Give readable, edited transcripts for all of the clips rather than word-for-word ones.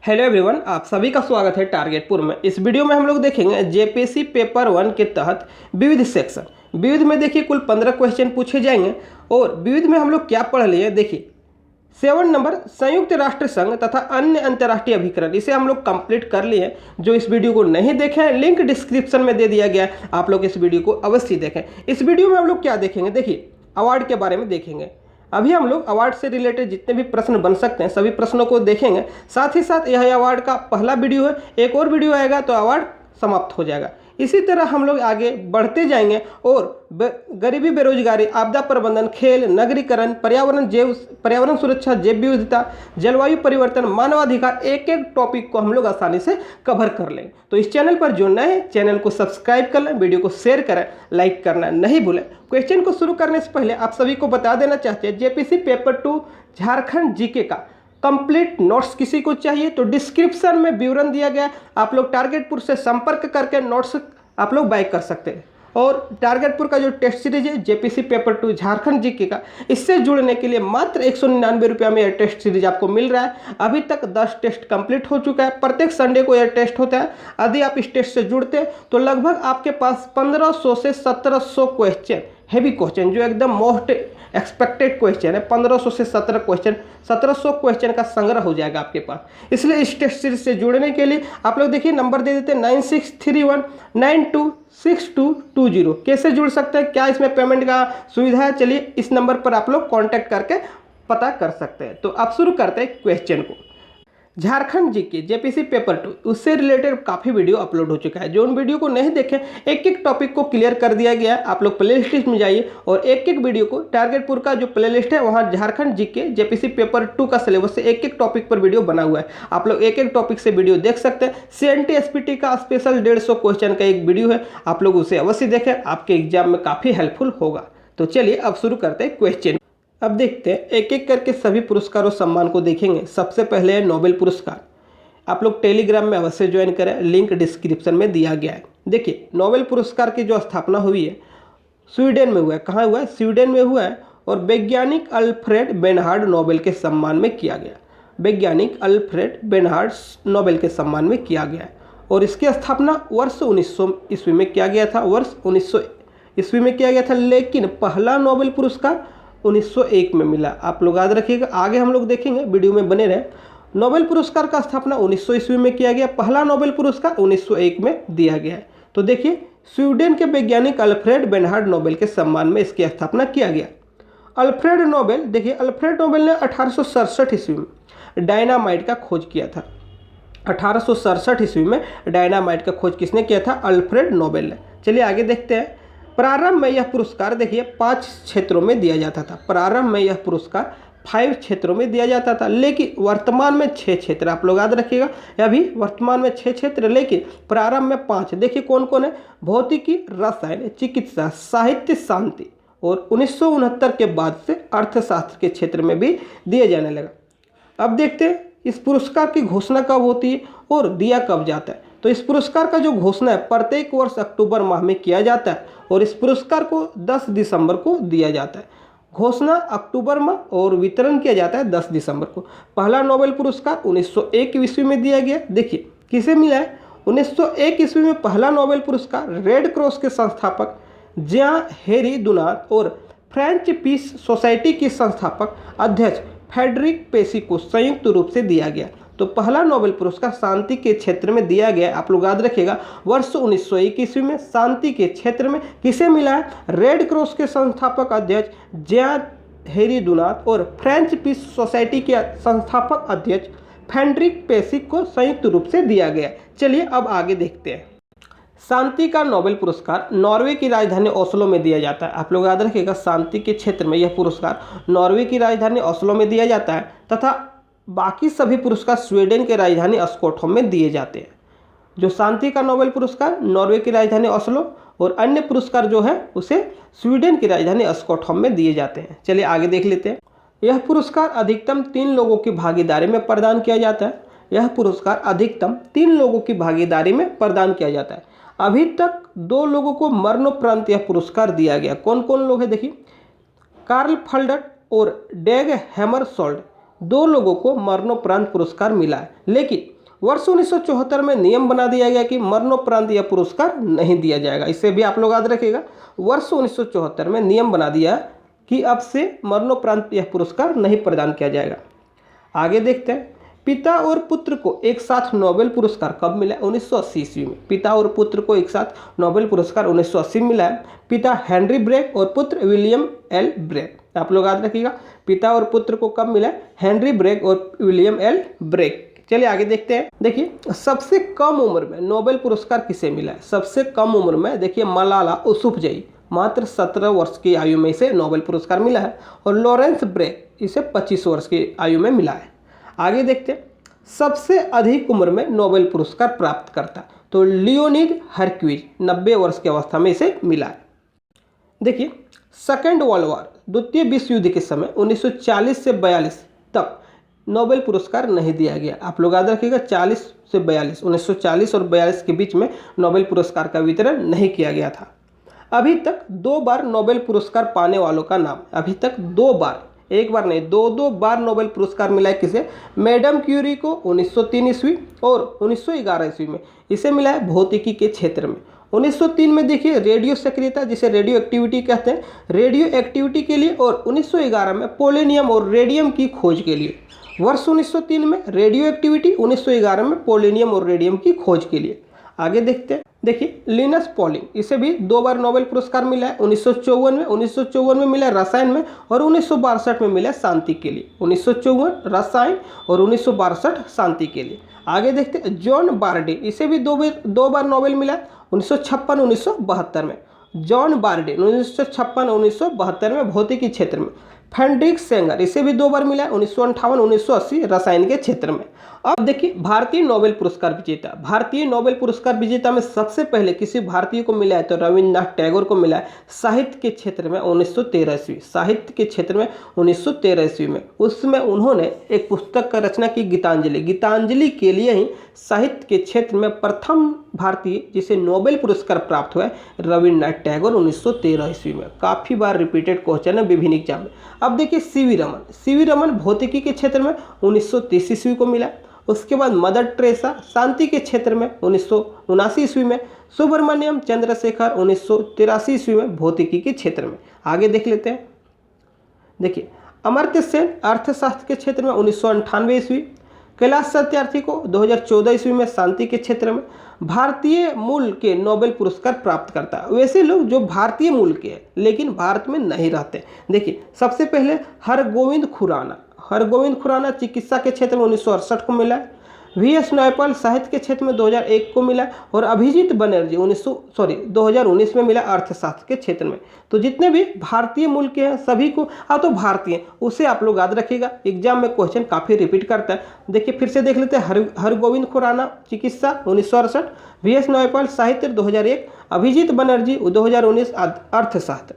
Hello everyone, आप सभी का स्वागत है टारगेटपुर में। इस वीडियो में हम लोग देखेंगे जेपीसी पेपर 1 के तहत विविध सेक्शन। विविध में देखिए कुल 15 क्वेश्चन पूछे जाएंगे और विविध में हम लोग क्या पढ़ लिए देखिए 7 नंबर संयुक्त राष्ट्र संघ तथा अन्य अंतर्राष्ट्रीय अभिकरण, इसे हम लोग कंप्लीट कर लिए। जो इस वीडियो को नहीं देखे हैं लिंक डिस्क्रिप्शन में दे दिया गया है, आप लोग इस वीडियो को अवश्य देखें। इस वीडियो में हम लोग क्या देखेंगे देखिए अवार्ड के बारे में देखेंगे। अभी हम लोग अवार्ड से रिलेटेड जितने भी प्रश्न बन सकते हैं सभी प्रश्नों को देखेंगे। साथ ही साथ यह अवार्ड का पहला वीडियो है, एक और वीडियो आएगा तो अवार्ड समाप्त हो जाएगा। इसी तरह हम लोग आगे बढ़ते जाएंगे और गरीबी, बेरोजगारी, आपदा प्रबंधन, खेल, नगरीकरण, पर्यावरण सुरक्षा, जैव विविधता, जलवायु परिवर्तन, मानवाधिकार, एक एक टॉपिक को हम लोग आसानी से कवर कर लेंगे। तो इस चैनल पर जो नए हैं चैनल को सब्सक्राइब कर लें, वीडियो को शेयर करें, लाइक करना नहीं भूलें। क्वेश्चन को शुरू करने से पहले आप सभी को बता देना चाहते हैं जेपीसी पेपर 2 झारखंड जीके का कंप्लीट नोट्स किसी को चाहिए तो डिस्क्रिप्शन में विवरण दिया गया है, आप लोग टारगेटपुर से संपर्क करके नोट्स आप लोग बाय कर सकते हैं। और टारगेटपुर का जो टेस्ट सीरीज है जेपीसी पेपर 2 झारखंड जीके का, इससे जुड़ने के लिए मात्र 199 रुपये में यह टेस्ट सीरीज आपको मिल रहा है। अभी तक 10 टेस्ट कंप्लीट हो चुका है, प्रत्येक संडे को यह टेस्ट होता है। यदि आप इस टेस्ट से जुड़ते हैं तो लगभग आपके पास 1500 से 1700 क्वेश्चन, हेवी क्वेश्चन जो एकदम मोस्ट एक्सपेक्टेड क्वेश्चन है, 1500 से 1700 क्वेश्चन का संग्रह हो जाएगा आपके पास। इसलिए इस टेस्ट सीरीज से जुड़ने के लिए आप लोग देखिए नंबर दे देते हैं 9631926220। कैसे जुड़ सकते हैं, क्या इसमें पेमेंट का सुविधा है, चलिए इस नंबर पर आप लोग कॉन्टैक्ट करके पता कर सकते हैं। तो आप शुरू करते हैं क्वेश्चन को। झारखंड जीके जेपीसी पेपर 2 उससे रिलेटेड काफ़ी वीडियो अपलोड हो चुका है। जो उन वीडियो को नहीं देखे एक एक टॉपिक को क्लियर कर दिया गया है। आप लोग प्ले लिस्ट में जाइए और एक एक वीडियो को टारगेटपुर का जो प्ले लिस्ट है वहाँ झारखंड जीके जेपीसी पेपर 2 का सिलेबस से एक एक टॉपिक पर वीडियो बना हुआ है, आप लोग एक एक टॉपिक से वीडियो देख सकते हैं। CNT SPT का स्पेशल 150 क्वेश्चन का एक वीडियो है, आप लोग उसे अवश्य देखें, आपके एग्जाम में काफ़ी हेल्पफुल होगा। तो चलिए अब शुरू करते हैं क्वेश्चन। अब देखते हैं एक एक करके सभी पुरस्कार और सम्मान को देखेंगे। सबसे पहले है नोबेल पुरस्कार। आप लोग टेलीग्राम में अवश्य ज्वाइन करें, लिंक डिस्क्रिप्शन में दिया गया है। देखिए नोबेल पुरस्कार की जो स्थापना हुई है स्वीडन में हुआ है। कहाँ हुआ है? स्वीडन में हुआ है और वैज्ञानिक अल्फ्रेड बेनहार्ड नोबेल के सम्मान में किया गया। वैज्ञानिक अल्फ्रेड बेनहार्ड नोबेल के सम्मान में किया गया है और इसकी स्थापना वर्ष 1900 ईस्वी में किया गया था। वर्ष 1900 ईस्वी में किया गया था, लेकिन पहला नोबेल पुरस्कार 1901 में मिला। आप लोग याद रखिएगा, आगे हम लोग देखेंगे, वीडियो में बने रहे। नोबेल पुरस्कार का स्थापना 1900 ईस्वी में किया गया, पहला नोबेल पुरस्कार 1901 में दिया गया है। तो देखिए स्वीडन के वैज्ञानिक अल्फ्रेड बेनहार्ड नोबेल के सम्मान में इसकी स्थापना किया गया। अल्फ्रेड नोबेल, देखिए अल्फ्रेड नोबेल ने 1867 ईस्वी में डायनामाइट का खोज किया था। 1867 ईस्वी में डायनामाइट का खोज किसने किया था? अल्फ्रेड नोबेल ने। चलिए आगे देखते हैं। प्रारंभ में यह पुरस्कार देखिए 5 क्षेत्रों में दिया जाता था। प्रारंभ में यह पुरस्कार 5 क्षेत्रों में दिया जाता था, लेकिन वर्तमान में 6 क्षेत्र, आप लोग याद रखिएगा, अभी वर्तमान में 6 क्षेत्र, लेकिन प्रारंभ में 5। देखिए कौन कौन है? भौतिकी, रसायन, चिकित्सा, साहित्य, शांति, और 1969 के बाद से अर्थशास्त्र के क्षेत्र में भी दिए जाने लगा। अब देखते हैं इस पुरस्कार की घोषणा कब होती है और दिया कब जाता है। तो इस पुरस्कार का जो घोषणा है प्रत्येक वर्ष अक्टूबर माह में किया जाता है और इस पुरस्कार को 10 दिसंबर को दिया जाता है। घोषणा अक्टूबर में और वितरण किया जाता है 10 दिसंबर को। पहला नोबेल पुरस्कार 1901 ईस्वी में दिया गया। देखिए किसे मिला है? 1901 ईस्वी में पहला नोबेल पुरस्कार रेड क्रॉस के संस्थापक जियां हेरी दुनात और फ्रेंच पीस सोसाइटी की संस्थापक अध्यक्ष फ्रेडरिक पेसी को संयुक्त रूप से दिया गया। तो पहला नोबेल पुरस्कार शांति के क्षेत्र में दिया गया। आप लोग याद रखिएगा, वर्ष 1901 ईस्वी में शांति के क्षेत्र में किसे मिला है? रेड क्रॉस के संस्थापक अध्यक्ष जियां हेरी दुनात और फ्रेंच पीस सोसाइटी के संस्थापक अध्यक्ष फ्रेडरिक पेसी को संयुक्त रूप से दिया गया। चलिए अब आगे देखते हैं। शांति का नोबेल पुरस्कार नॉर्वे की राजधानी ओस्लो में दिया जाता है। आप लोग याद रखिएगा, शांति के क्षेत्र में यह पुरस्कार नॉर्वे की राजधानी ओस्लो में दिया जाता है तथा बाकी सभी पुरस्कार स्वीडन के राजधानी स्टॉकहोम में दिए जाते हैं। जो शांति का नोबेल पुरस्कार नॉर्वे की राजधानी ओस्लो और अन्य पुरस्कार जो है उसे स्वीडन की राजधानी स्टॉकहोम में दिए जाते हैं। चलिए आगे देख लेते हैं। यह पुरस्कार अधिकतम 3 लोगों की भागीदारी में प्रदान किया जाता है। यह पुरस्कार अधिकतम 3 लोगों की भागीदारी में प्रदान किया जाता है। अभी तक 2 लोगों को मरणोपरांत यह पुरस्कार दिया गया। कौन कौन लोग हैं? देखिए कार्ल फल्डट और डेग हैमरशोल्ड, 2 लोगों को मरणोपरांत पुरस्कार मिला है, लेकिन वर्ष 1974 में नियम बना दिया गया कि मरणोपरांत यह पुरस्कार नहीं दिया जाएगा। इसे भी आप लोग याद रखिएगा, वर्ष 1974 में नियम बना दिया कि अब से मरणोपरांत यह पुरस्कार नहीं प्रदान किया जाएगा। आगे देखते हैं, पिता और पुत्र को एक साथ नोबेल पुरस्कार कब मिला? 1980 ईस्वी में। पिता और पुत्र को एक साथ नोबेल पुरस्कार 1980 में मिला है। पिता हेनरी ब्रेक और पुत्र विलियम एल ब्रेक। आप लोग याद रखिएगा, पिता और पुत्र को कब मिला? हेनरी ब्रेक और विलियम एल ब्रेक। चलिए आगे देखते हैं। देखिए सबसे कम उम्र में नोबेल पुरस्कार किसे मिला है? सबसे कम उम्र में देखिए मलाला यूसुफजई, मात्र 17 वर्ष की आयु में इसे नोबेल पुरस्कार मिला है। और लॉरेंस ब्रेक, इसे 25 वर्ष की आयु में मिला है। आगे देखते हैं, सबसे अधिक उम्र में नोबेल पुरस्कार प्राप्त करता, तो लियोनिड हरक्विज 90 वर्ष की अवस्था में इसे मिला है। देखिए सेकेंड वर्ल्ड वॉर, द्वितीय विश्व युद्ध के समय 1940 से 42 तक नोबेल पुरस्कार नहीं दिया गया। आप लोग याद रखिएगा, 40 से 42, 1940 और 42 के बीच में नोबेल पुरस्कार का वितरण नहीं किया गया था। अभी तक 2 बार नोबेल पुरस्कार पाने वालों का नाम, अभी तक 2 बार, एक बार नहीं 2 बार नोबेल पुरस्कार मिला है। किसे? मैडम क्यूरी को 1903 ईस्वी और 1911 ईस्वी में इसे मिला है भौतिकी के क्षेत्र में। 1903 में देखिए रेडियो सक्रियता, जिसे रेडियो एक्टिविटी कहते हैं, रेडियो एक्टिविटी के लिए, और 1911 में पोलेनियम और रेडियम की खोज के लिए। वर्ष 1903 में रेडियो एक्टिविटी, 1911 में पोलेनियम और रेडियम की खोज के लिए। आगे देखते हैं, देखिए लिनस पॉलिंग, इसे भी 2 बार नोबेल पुरस्कार मिला है। 1954 में मिला रसायन में, और 1962 में मिला शांति के लिए। 1954 रसायन और 1962 शांति के लिए। आगे देखते हैं, जॉन बार्डिन, इसे भी 2 बार नोबेल मिला है, 1956 1972 में। जॉन बार्डिन 1956 1972 में भौतिकी क्षेत्र में। फ्रेडरिक सेंगर, इसे भी 2 बार मिला है, 1958 1980 रसायन के क्षेत्र में। अब देखिए भारतीय नोबेल पुरस्कार विजेता, भारतीय नोबेल पुरस्कार विजेता में सबसे पहले किसी भारतीय को मिला है तो रविन्द्रनाथ टैगोर को मिला है, साहित्य के क्षेत्र में 1913 ईस्वी, साहित्य के क्षेत्र में 1913 ईस्वी में। उसमें उन्होंने एक पुस्तक का रचना की, गीतांजलि। गीतांजलि के लिए ही साहित्य के क्षेत्र में प्रथम भारतीय जिसे नोबेल पुरस्कार प्राप्त हुआ है रविन्द्रनाथ टैगोर 1913 ईस्वी में। काफ़ी बार रिपीटेड क्वेश्चन है विभिन्न एग्जाम में। अब देखिए सीवी रमन भौतिकी के क्षेत्र में 1930 ईस्वी को मिला। उसके बाद मदर टेरेसा शांति के क्षेत्र में 1979 ईस्वी में। सुब्रमण्यम चंद्रशेखर 1983 ईस्वी में भौतिकी के क्षेत्र में। आगे देख लेते हैं, देखिए अमर्त्य सेन अर्थशास्त्र के क्षेत्र में 1998 ईस्वी। कैलाश सत्यार्थी को 2014 ईस्वी में शांति के क्षेत्र में। भारतीय मूल के नोबेल पुरस्कार प्राप्त करता है वैसे लोग जो भारतीय मूल के हैं लेकिन भारत में नहीं रहते। देखिए सबसे पहले हरगोविंद खुराना चिकित्सा के क्षेत्र में 1968 को मिला है। VS नयपाल साहित्य के क्षेत्र में 2001 को मिला, और अभिजीत बनर्जी 2019 में मिला अर्थशास्त्र के क्षेत्र में। तो जितने भी भारतीय मूल के हैं सभी को, तो भारतीय, उसे आप लोग याद रखिएगा, एग्जाम में क्वेश्चन काफ़ी रिपीट करता है। देखिए फिर से देख लेते हैं, हरगोविंद खुराना चिकित्सा 1968, VS नयपाल साहित्य 2001, अभिजीत बनर्जी 2019 अर्थशास्त्र।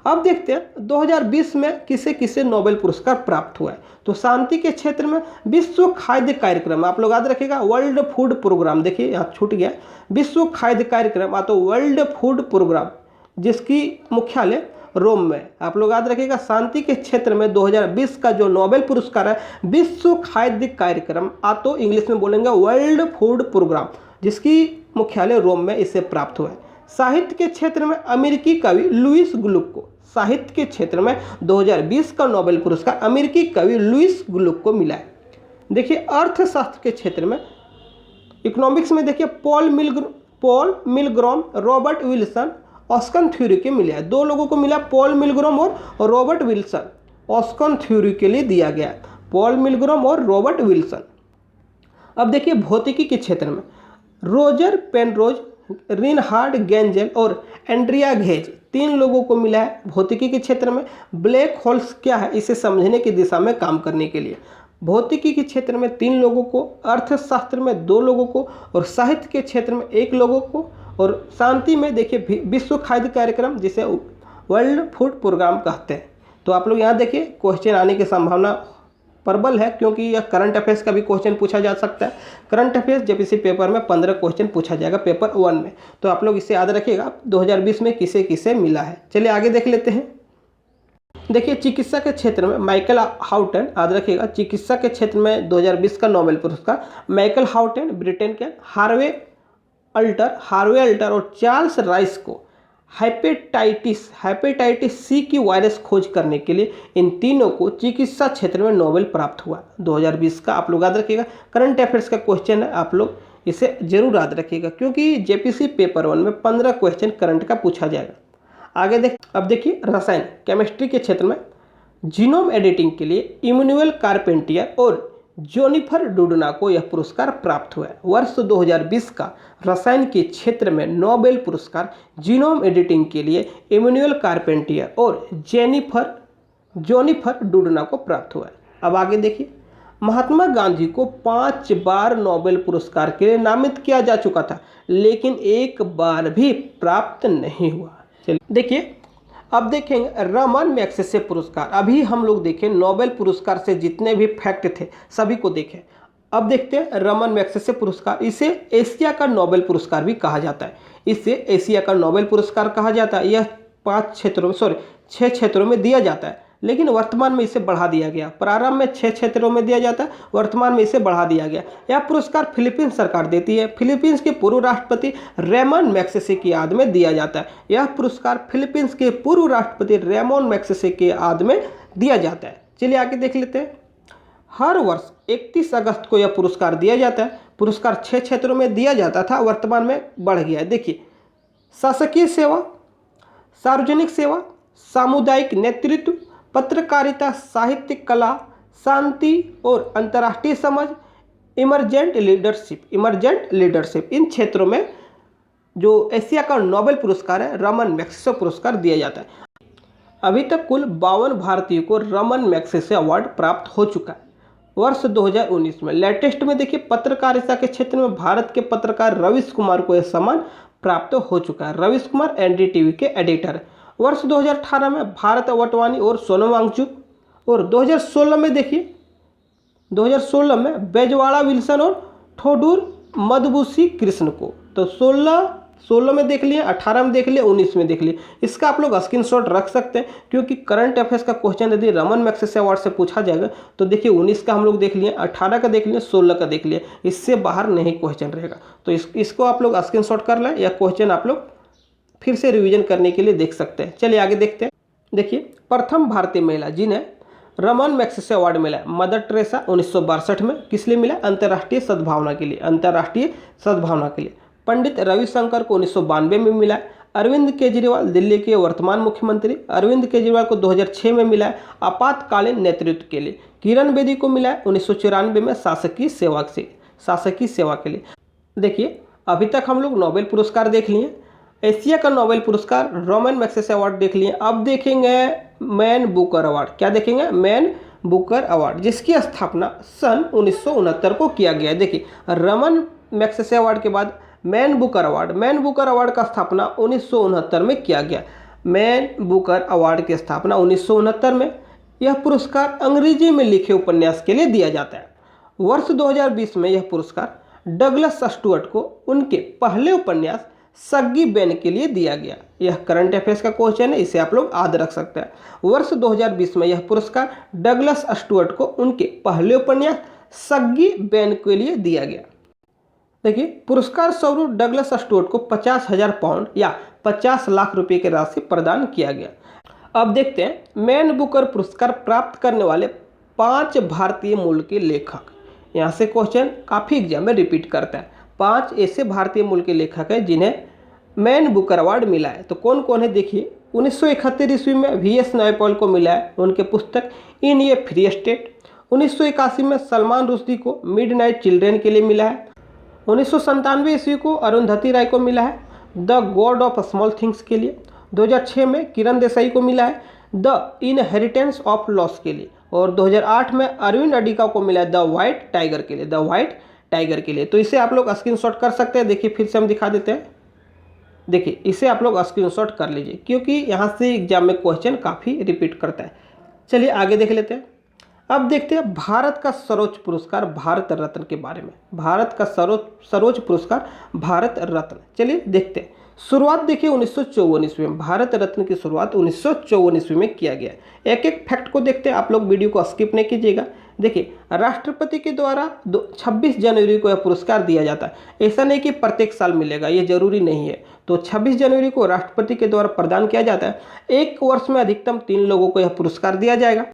अब देखते हैं 2020 में किसे किसे नोबेल पुरस्कार प्राप्त हुआ है। तो शांति के क्षेत्र में विश्व खाद्य कार्यक्रम, आप लोग याद रखिएगा, वर्ल्ड फूड प्रोग्राम, देखिए यहाँ छूट गया, विश्व खाद्य कार्यक्रम तो वर्ल्ड फूड प्रोग्राम, जिसकी मुख्यालय रोम में। आप लोग याद रखिएगा शांति के क्षेत्र में 2020 का जो नोबेल पुरस्कार है विश्व खाद्य कार्यक्रम, तो इंग्लिश में बोलेंगे वर्ल्ड फूड प्रोग्राम, जिसकी मुख्यालय रोम में इसे प्राप्त हुआ है। साहित्य के क्षेत्र में अमेरिकी कवि लुइस ग्लुक को, साहित्य के क्षेत्र में 2020 का नोबेल पुरस्कार अमेरिकी कवि लुइस ग्लुक को मिला है। देखिए अर्थशास्त्र के क्षेत्र में, इकोनॉमिक्स में देखिए पॉल मिलग्रॉम, रॉबर्ट विल्सन, ऑस्कन थ्योरी के मिले हैं। 2 लोगों को मिला, पॉल मिलग्रॉम और रॉबर्ट विल्सन, ऑस्कन थ्योरी के लिए दिया गया, पॉल मिलग्रॉम और रॉबर्ट विल्सन। अब देखिए भौतिकी के क्षेत्र में रोजर पेनरोज, रिनहार्ड गेंजेल और एंड्रिया घेज, 3 लोगों को मिला है भौतिकी के क्षेत्र में। ब्लैक होल्स क्या है इसे समझने की दिशा में काम करने के लिए भौतिकी के क्षेत्र में 3 लोगों को, अर्थशास्त्र में 2 लोगों को, और साहित्य के क्षेत्र में 1 लोगों को, और शांति में देखिए विश्व खाद्य कार्यक्रम जिसे वर्ल्ड फूड प्रोग्राम कहते हैं। तो आप लोग यहाँ देखिए क्वेश्चन आने की संभावना प्रबल है, क्योंकि यह करंट अफेयर्स का भी क्वेश्चन पूछा जा सकता है। करंट अफेयर्स जेपीसी पेपर में 15 क्वेश्चन पूछा जाएगा पेपर 1 में, तो आप लोग इसे याद रखिएगा 2020 में किसे किसे मिला है। चलिए आगे देख लेते हैं। देखिए चिकित्सा के क्षेत्र में माइकल हाउटन, याद रखिएगा, चिकित्सा के क्षेत्र में 2020 का नोबेल पुरस्कार माइकल हाउटन ब्रिटेन के, हार्वे अल्टर और चार्ल्स राइस को हेपेटाइटिस सी की वायरस खोज करने के लिए, इन तीनों को चिकित्सा क्षेत्र में नोबेल प्राप्त हुआ 2020 का। आप लोग याद रखिएगा, करंट अफेयर्स का क्वेश्चन है, आप लोग इसे जरूर याद रखिएगा क्योंकि जेपीसी पेपर 1 में 15 क्वेश्चन करंट का पूछा जाएगा। आगे अब देखिए रसायन केमिस्ट्री के क्षेत्र में जीनोम एडिटिंग के लिए इमैनुअल कारपेंटियर और जोनिफर डूडना को यह पुरस्कार प्राप्त हुआ है। वर्ष 2020 का रसायन के क्षेत्र में नोबेल पुरस्कार जीनोम एडिटिंग के लिए इमैनुअल कारपेंटियर और जोनिफर डूडना को प्राप्त हुआ है। अब आगे देखिए, महात्मा गांधी को 5 बार नोबेल पुरस्कार के लिए नामित किया जा चुका था, लेकिन एक बार भी प्राप्त नहीं हुआ। चलिए देखिए, अब देखेंगे रमन मैग्सेसे पुरस्कार। अभी हम लोग देखें नोबेल पुरस्कार से जितने भी फैक्ट थे सभी को देखें। अब देखते हैं रमन मैग्सेसे पुरस्कार, इसे एशिया का नोबेल पुरस्कार भी कहा जाता है। इसे एशिया का नोबेल पुरस्कार कहा जाता है। यह 6 क्षेत्रों में दिया जाता है, लेकिन वर्तमान में इसे बढ़ा दिया गया। प्रारंभ में 6 क्षेत्रों में दिया जाता है, वर्तमान में इसे बढ़ा दिया गया। यह पुरस्कार फिलीपींस सरकार देती है। फिलीपींस के पूर्व राष्ट्रपति रेमन मैग्सेसे की याद में दिया जाता है। यह पुरस्कार फिलीपींस के पूर्व राष्ट्रपति रेमन मैग्सेसे के याद में दिया जाता है। चलिए आगे देख लेते हैं। हर वर्ष 31 अगस्त को यह पुरस्कार दिया जाता है। पुरस्कार 6 क्षेत्रों में दिया जाता था, वर्तमान में बढ़ गया है। देखिए, शासकीय सेवा, सार्वजनिक सेवा, सामुदायिक नेतृत्व, पत्रकारिता, साहित्य, कला, शांति और अंतर्राष्ट्रीय समझ, इमरजेंट लीडरशिप, इन क्षेत्रों में जो एशिया का नोबेल पुरस्कार है रमन मैग्सेसे पुरस्कार दिया जाता है। अभी तक कुल 52 भारतीयों को रमन मैग्सेसे अवार्ड प्राप्त हो चुका है। वर्ष 2019 में लेटेस्ट में देखिए, पत्रकारिता के क्षेत्र में भारत के पत्रकार रवीश कुमार को यह सम्मान प्राप्त हो चुका है। रवीश कुमार एनडीटीवी के एडिटर है। वर्ष 2018 में भारत वटवानी और सोनम वांगचुक, और 2016 में देखिए 2016 में बेजवाड़ा विल्सन और ठोडूर मधुबूसी कृष्ण को। तो 16 में देख लिए, 18 में देख लिए, 19 में देख लिए। इसका आप लोग स्क्रीनशॉट रख सकते हैं क्योंकि करंट अफेयर्स का क्वेश्चन यदि रमन मैग्सेसे अवार्ड से पूछा जाएगा तो देखिए 19 का हम लोग देख लिए, 18 का देख लिए, 16 का देख लिए, इससे बाहर नहीं क्वेश्चन रहेगा। तो इसको आप लोग स्क्रीनशॉट कर लें, या क्वेश्चन आप लोग फिर से रिवीजन करने के लिए देख सकते हैं। चलिए आगे देखते हैं। देखिए, प्रथम भारतीय महिला जिन्हें रमन मैग्सेसे अवार्ड मिला मदर टेरेसा 1962 में, किस लिए मिला? अंतर्राष्ट्रीय सद्भावना के लिए। पंडित रविशंकर को 1992 में मिला। अरविंद केजरीवाल दिल्ली के वर्तमान मुख्यमंत्री, अरविंद केजरीवाल को 2006 में मिला आपातकालीन नेतृत्व के लिए। किरण बेदी को मिला 1994 में शासकीय सेवा के लिए। देखिए, अभी तक हम लोग नोबेल पुरस्कार देख लिए, एशिया का नोबेल पुरस्कार रमन मैग्सेसे अवार्ड देख लिए। अब देखेंगे मैन बुकर अवार्ड। क्या देखेंगे? मैन बुकर अवार्ड, जिसकी स्थापना सन 1969 को किया गया है। देखिए, रमन मैग्सेसे अवार्ड के बाद मैन बुकर अवार्ड का स्थापना 1969 में किया गया। मैन बुकर अवार्ड की स्थापना 1969 में। यह पुरस्कार अंग्रेजी में लिखे उपन्यास के लिए दिया जाता है। वर्ष 2020 में यह पुरस्कार डगलस स्टुअर्ट को उनके पहले उपन्यास सग्गी बेन के लिए दिया गया। यह करंट अफेयर्स का क्वेश्चन है, इसे आप लोग याद रख सकते हैं। वर्ष 2020 में यह पुरस्कार डगलस स्टुअर्ट को उनके पहले उपन्यास सग्गी बेन के लिए दिया गया। देखिए, पुरस्कार स्वरूप डगलस स्टुअर्ट को 50,000 पाउंड या 50 लाख रुपए की राशि प्रदान किया गया। अब देखते हैं मैन बुकर पुरस्कार प्राप्त करने वाले 5 भारतीय मूल के लेखक। यहाँ से क्वेश्चन काफ़ी एग्जाम में रिपीट करता है। 5 ऐसे भारतीय मूल के लेखक हैं जिन्हें मैन बुकर अवार्ड मिला है। तो कौन कौन है देखिए, 1971 ईस्वी में VS नायपॉल को मिला है उनके पुस्तक इन ए फ्री स्टेट। 1981 में सलमान रुश्दी को मिडनाइट चिल्ड्रेन के लिए मिला है। 1997 ईस्वी को अरुंधति राय को मिला है the God of small things के लिए। 2006 में किरण देसाई को मिला है द इनहेरिटेंस ऑफ लॉस के लिए। और 2008 में अरविंद अडिगा को मिला है द वाइट टाइगर के लिए। तो इसे आप लोग स्क्रीनशॉट कर सकते हैं। देखिए, फिर से हम दिखा देते हैं। देखिए, इसे आप लोग स्क्रीनशॉट कर लीजिए क्योंकि यहाँ से एग्जाम में क्वेश्चन काफ़ी रिपीट करता है। चलिए आगे देख लेते हैं। अब देखते हैं भारत का सर्वोच्च पुरस्कार भारत रत्न के बारे में। भारत का सर्वोच्च पुरस्कार भारत रत्न, चलिए देखते हैं। शुरुआत देखिए 1954 ईस्वी में, भारत रत्न की शुरुआत 1954 ईस्वी में किया गया। एक एक फैक्ट को देखते हैं, आप लोग वीडियो को स्किप नहीं कीजिएगा। देखिए, राष्ट्रपति के द्वारा 26 जनवरी को यह पुरस्कार दिया जाता है। ऐसा नहीं कि प्रत्येक साल मिलेगा, ये जरूरी नहीं है। तो 26 जनवरी को राष्ट्रपति के द्वारा प्रदान किया जाता है। एक वर्ष में अधिकतम 3 लोगों को यह पुरस्कार दिया जाएगा।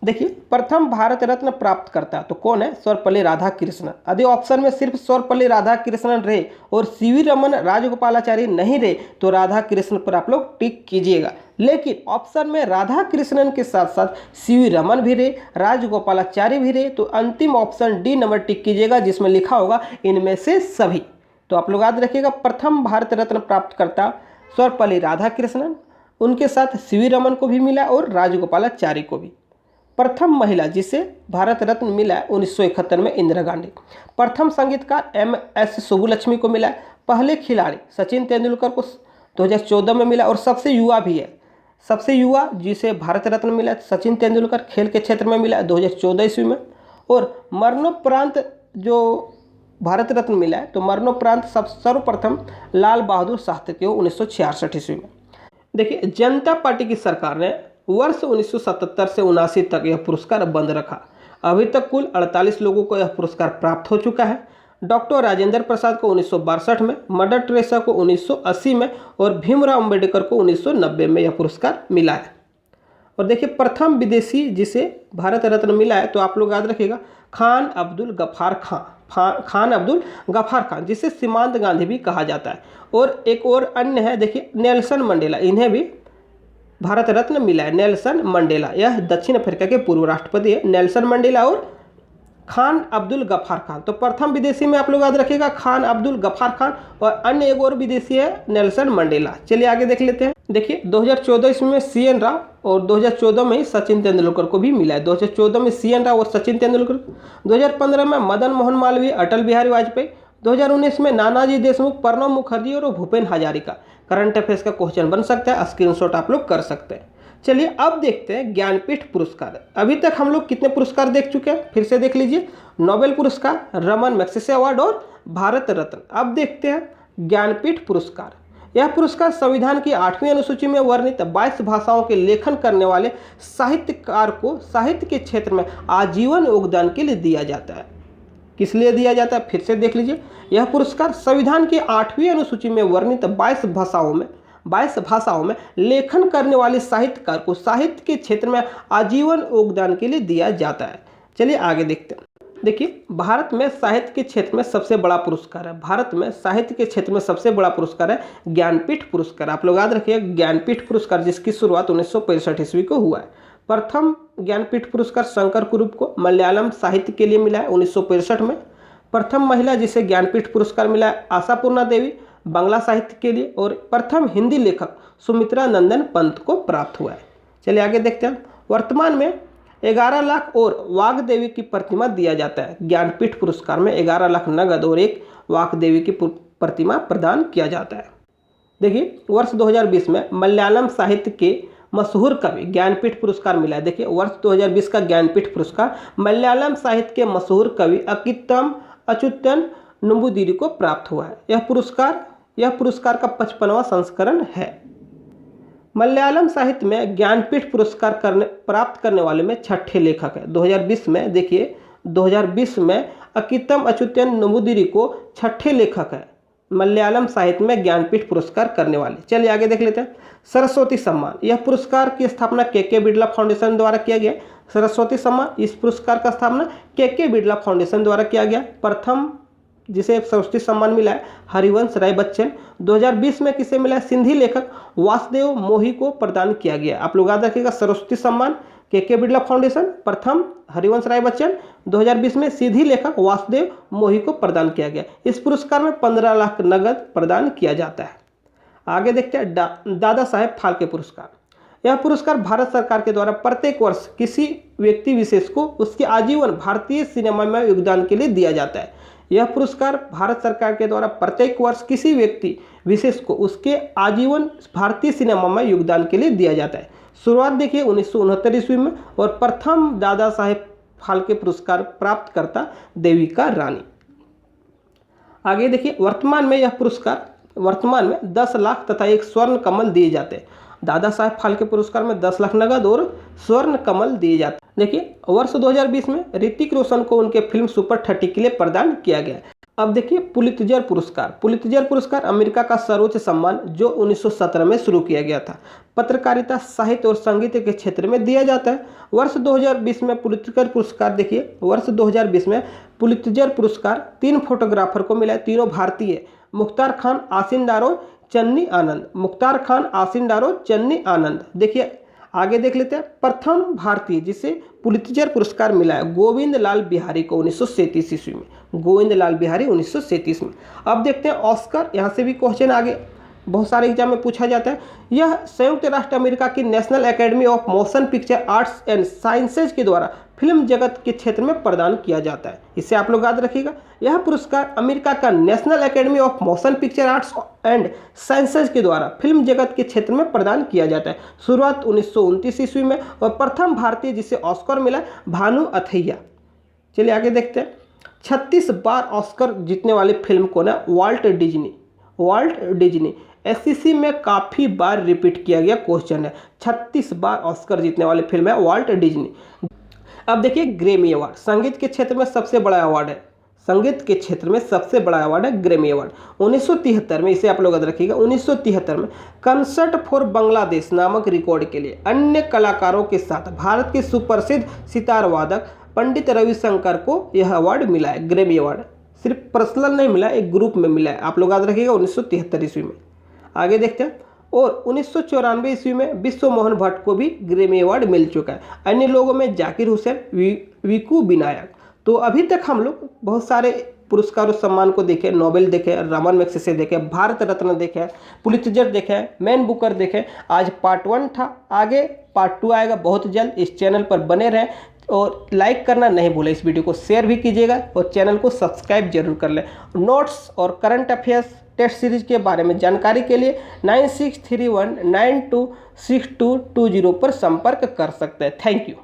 देखिए, प्रथम भारत रत्न प्राप्त करता है तो कौन है? सर्वपल्ली राधाकृष्णन। यदि ऑप्शन में सिर्फ सर्वपल्ली राधाकृष्णन रहे और सीवी रमन राजगोपालाचारी नहीं रहे तो राधाकृष्णन पर आप लोग टिक कीजिएगा। लेकिन ऑप्शन में राधाकृष्णन के साथ साथ सीवी रमन भी रहे, राजगोपालाचारी भी रहे, तो अंतिम ऑप्शन डी नंबर टिक कीजिएगा, जिसमें लिखा होगा इनमें से सभी। तो आप लोग याद रखिएगा, प्रथम भारत रत्न प्राप्त करता सर्वपल्ली राधाकृष्णन, उनके साथ सीवी रमन को भी मिला और राजगोपालाचारी को भी। प्रथम महिला जिसे भारत रत्न मिला है 1971 में इंदिरा गांधी। प्रथम संगीतकार MS सुब्बुलक्ष्मी को मिला है। पहले खिलाड़ी सचिन तेंदुलकर को 2014 में मिला और सबसे युवा भी है। सबसे युवा जिसे भारत रत्न मिला सचिन तेंदुलकर, खेल के क्षेत्र में मिला 2014 ईस्वी में। और मरणोपरांत जो भारत रत्न मिला है तो मरणोपरांत सर्वप्रथम लाल बहादुर शास्त्री को 1966 ईस्वी में। देखिए, जनता पार्टी की सरकार ने वर्ष 1977 से 79 तक यह पुरस्कार बंद रखा। अभी तक कुल 48 लोगों को यह पुरस्कार प्राप्त हो चुका है। डॉक्टर राजेंद्र प्रसाद को 1962 में, मदर टेरेसा को 1980 में और भीमराव अंबेडकर को 1990 में यह पुरस्कार मिला है। और देखिए, प्रथम विदेशी जिसे भारत रत्न मिला है तो आप लोग याद रखिएगा, खान अब्दुल गफ्फार खान, जिसे सीमांत गांधी भी कहा जाता है। और एक और अन्य है, देखिए नेल्सन मंडेला, इन्हें भी भारत रत्न मिला है। नेल्सन मंडेला, यह दक्षिण अफ्रीका के पूर्व राष्ट्रपति है। नेल्सन मंडेला और खान अब्दुल गफ्फार खान। तो प्रथम विदेशी में आप लोग याद रखिएगा खान अब्दुल गफ्फार खान, और अन्य एक और विदेशी है नेल्सन मंडेला। चलिए आगे देख लेते हैं। देखिए, 2014 ईस्वी में CN राव और 2014 में ही सचिन तेंदुलकर को भी मिला है। 2014 में CN राव और सचिन तेंदुलकर, 2015 में मदन मोहन मालवीय, अटल बिहारी वाजपेयी, 2019 में नानाजी देशमुख, प्रणब मुखर्जी और भूपेन हजारिका। करंट अफेयर्स का क्वेश्चन बन सकता है, स्क्रीनशॉट आप लोग कर सकते हैं। चलिए अब देखते हैं ज्ञानपीठ पुरस्कार। अभी तक हम लोग कितने पुरस्कार देख चुके हैं, फिर से देख लीजिए। नोबेल पुरस्कार, रमन मैग्सेसे अवार्ड और भारत रत्न। अब देखते हैं ज्ञानपीठ पुरस्कार। यह पुरस्कार संविधान की 8वीं अनुसूची में वर्णित 22 भाषाओं के लेखन करने वाले साहित्यकार को साहित्य के क्षेत्र में आजीवन योगदान के लिए दिया जाता है। किस लिए दिया जाता है, फिर से देख लीजिए। यह पुरस्कार संविधान की 8वीं अनुसूची में वर्णित 22 भाषाओं में लेखन करने वाले साहित्यकार को साहित्य के क्षेत्र में आजीवन योगदान के लिए दिया जाता है। चलिए आगे देखते हैं। देखिए, भारत में साहित्य के क्षेत्र में सबसे बड़ा पुरस्कार है। भारत में साहित्य के क्षेत्र में सबसे बड़ा पुरस्कार है ज्ञानपीठ पुरस्कार। आप लोग याद रखिए, ज्ञानपीठ पुरस्कार जिसकी शुरुआत 1965 ईस्वी को हुआ है। प्रथम ज्ञानपीठ पुरस्कार शंकर कुरूप को मलयालम साहित्य के लिए मिला है 1965 में। प्रथम महिला जिसे ज्ञानपीठ पुरस्कार मिला है आशापूर्णा देवी, बांग्ला साहित्य के लिए। और प्रथम हिंदी लेखक सुमित्रा नंदन पंत को प्राप्त हुआ है। चलिए आगे देखते हैं। वर्तमान में 11 लाख और वाग्देवी की प्रतिमा दिया जाता है। ज्ञानपीठ पुरस्कार में 11 लाख नगद और 1 वाग्देवी की प्रतिमा प्रदान किया जाता है। देखिए, वर्ष 2020 में मलयालम साहित्य के मशहूर कवि ज्ञानपीठ पुरस्कार मिला है। देखिए, वर्ष 2020 का ज्ञानपीठ पुरस्कार मलयालम साहित्य के मशहूर कवि अकित्तम अच्युतन नंबूदिरी को प्राप्त हुआ है। यह पुरस्कार का 55वां संस्करण है। मलयालम साहित्य में ज्ञानपीठ पुरस्कार प्राप्त करने वाले में 6ठे लेखक है। 2020 में देखिए, 2020 में अकित्तम अच्युतन नंबूदिरी को 6ठे लेखक है मलयालम साहित्य में ज्ञानपीठ पुरस्कार करने वाले। चलिए आगे देख लेते हैं। सरस्वती सम्मान, यह पुरस्कार की स्थापना के बिड़ला फाउंडेशन द्वारा किया गया। सरस्वती सम्मान, इस पुरस्कार का स्थापना के बिड़ला फाउंडेशन द्वारा किया गया। प्रथम जिसे सरस्वती सम्मान मिला है हरिवंश राय बच्चन। 2020 में किसे मिला है, सिंधी लेखक वासुदेव मोही को प्रदान किया गया। आप लोग याद रखिएगा, सरस्वती सम्मान के बिड़ला फाउंडेशन, प्रथम हरिवंश राय बच्चन, 2020 में सिंधी लेखक वासुदेव मोही को प्रदान किया गया। इस पुरस्कार में 15 लाख नगद प्रदान किया जाता है। आगे देखते हैं दादा साहेब फाल्के पुरस्कार। यह पुरस्कार भारत सरकार के द्वारा प्रत्येक वर्ष किसी व्यक्ति विशेष को उसके आजीवन भारतीय सिनेमा में योगदान के लिए दिया जाता है। यह पुरस्कार भारत सरकार के द्वारा प्रत्येक वर्ष किसी व्यक्ति विशेष को उसके आजीवन भारतीय सिनेमा में योगदान के लिए दिया जाता है। शुरुआत देखिए 1969 ईस्वी में और प्रथम दादा साहेब फाल्के पुरस्कार प्राप्त करता देविका रानी। आगे देखिए वर्तमान में यह पुरस्कार वर्तमान में 10 लाख तथा एक स्वर्ण कमल दिए जाते हैं। दादा साहेब फाल्के पुरस्कार में 10 लाख नगद और स्वर्ण कमल दिए जाते हैं। देखिए वर्ष 2020 में ऋतिक रोशन को उनके फिल्म सुपर 30 के लिए प्रदान किया गया है। अब देखिए पुलित्जर पुरस्कार। पुलित्जर पुरस्कार अमेरिका का सर्वोच्च सम्मान जो 1917 में शुरू किया गया था, पत्रकारिता, साहित्य और संगीत के क्षेत्र में दिया जाता है। वर्ष 2020 में पुलित्जर पुरस्कार देखिए वर्ष 2020 में पुलित्जर पुरस्कार 3 फोटोग्राफर को मिला है, तीनों भारतीय, मुख्तार खान, आसिन डारो, चन्नी आनंद। मुख्तार खान, आसिन डारो, चन्नी आनंद। देखिए आगे देख लेते हैं प्रथम भारतीय जिसे पुलित्जर पुरस्कार मिला है गोविंद लाल बिहारी को 1937 ईस्वी में। गोविंद लाल बिहारी 1937 में। अब देखते हैं ऑस्कर, यहाँ से भी क्वेश्चन आगे बहुत सारे एग्जाम में पूछा जाता है। यह संयुक्त राष्ट्र अमेरिका की national academy of motion picture arts and sciences के द्वारा फिल्म जगत के क्षेत्र में प्रदान किया जाता है। इसे आप लोग याद रखिएगा। यह पुरस्कार अमेरिका का national academy of motion picture arts and sciences के द्वारा फिल्म जगत के क्षेत्र में प्रदान किया जाता है। शुरुआत 1929 ईस्वी में और प्रथम भारतीय जिसे ऑस्कर मिला भानु अथैया। चलिए आगे देखते हैं। 36 बार ऑस्कर जीतने वाली फिल्म कौन है? Walt Disney. Walt Disney. SCC में काफ़ी बार रिपीट किया गया क्वेश्चन है। 36 बार ऑस्कर जीतने वाली फिल्म है वाल्ट डिज्नी। अब देखिए ग्रैमी अवार्ड संगीत के क्षेत्र में सबसे बड़ा अवार्ड है। संगीत के क्षेत्र में सबसे बड़ा अवार्ड है ग्रैमी अवार्ड। 1973 में, इसे आप लोग याद रखिएगा, 1973 में कंसर्ट फॉर बांग्लादेश नामक रिकॉर्ड के लिए अन्य कलाकारों के साथ भारत के सुप्रसिद्ध सितार वादक पंडित रविशंकर को यह अवार्ड मिला है। ग्रैमी अवार्ड सिर्फ पर्सनल नहीं मिला, एक ग्रुप में मिला है। आप लोग याद रखिएगा 1973 ईस्वी में। आगे देखते हैं। और 1994 ईस्वी में विश्व मोहन भट्ट को भी ग्रैमी अवार्ड मिल चुका है। अन्य लोगों में जाकिर हुसैन, विकू विनायक। तो अभी तक हम लोग बहुत सारे पुरस्कार और सम्मान को देखे, नोबेल देखे, रमन मैग्सेसे देखे, भारत रत्न देखे, पुलित्जर देखे, मैन बुकर देखे। आज पार्ट 1 था, आगे पार्ट 2 आएगा बहुत जल्द। इस चैनल पर बने रहें और लाइक करना नहीं भूलें। इस वीडियो को शेयर भी कीजिएगा और चैनल को सब्सक्राइब जरूर कर लें। नोट्स और करंट अफेयर्स टेस्ट सीरीज के बारे में जानकारी के लिए 9631926220 पर संपर्क कर सकते हैं। Thank you.